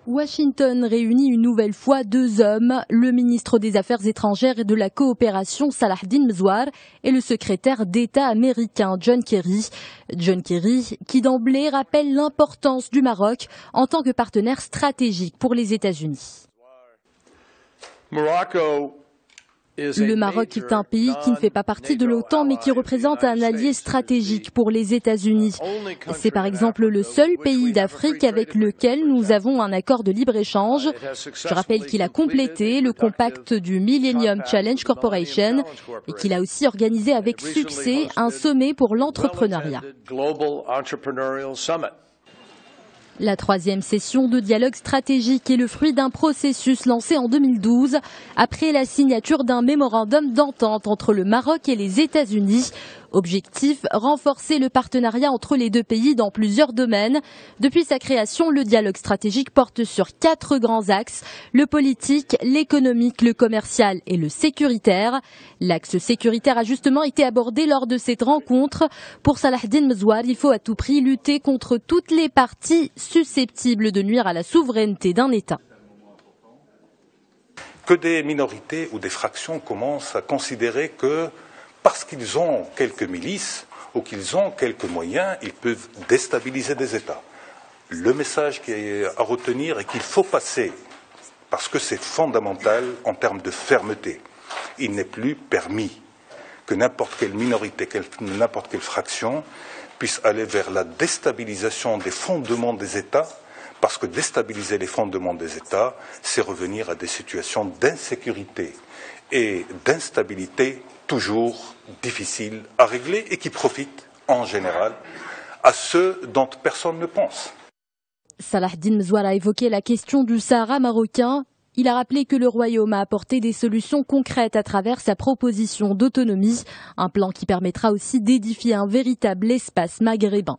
Washington réunit une nouvelle fois deux hommes, le ministre des Affaires étrangères et de la coopération Salahdine Mezouar et le secrétaire d'État américain John Kerry. John Kerry qui d'emblée rappelle l'importance du Maroc en tant que partenaire stratégique pour les États-Unis. Le Maroc est un pays qui ne fait pas partie de l'OTAN mais qui représente un allié stratégique pour les États-Unis. C'est par exemple le seul pays d'Afrique avec lequel nous avons un accord de libre-échange. Je rappelle qu'il a complété le compact du Millennium Challenge Corporation et qu'il a aussi organisé avec succès un sommet pour l'entrepreneuriat. La troisième session de dialogue stratégique est le fruit d'un processus lancé en 2012 après la signature d'un mémorandum d'entente entre le Maroc et les États-Unis. Objectif, renforcer le partenariat entre les deux pays dans plusieurs domaines. Depuis sa création, le dialogue stratégique porte sur 4 grands axes, le politique, l'économique, le commercial et le sécuritaire. L'axe sécuritaire a justement été abordé lors de cette rencontre. Pour Salahdine Mezouar, il faut à tout prix lutter contre toutes les parties susceptibles de nuire à la souveraineté d'un État. Que des minorités ou des fractions commencent à considérer que parce qu'ils ont quelques milices ou qu'ils ont quelques moyens, ils peuvent déstabiliser des États. Le message qui est à retenir est qu'il faut passer, parce que c'est fondamental en termes de fermeté. Il n'est plus permis que n'importe quelle minorité, n'importe quelle fraction puisse aller vers la déstabilisation des fondements des États, parce que déstabiliser les fondements des États, c'est revenir à des situations d'insécurité et d'instabilité toujours difficiles à régler et qui profitent en général à ceux dont personne ne pense. Salahdine Mezouar a évoqué la question du Sahara marocain. Il a rappelé que le Royaume a apporté des solutions concrètes à travers sa proposition d'autonomie, un plan qui permettra aussi d'édifier un véritable espace maghrébin.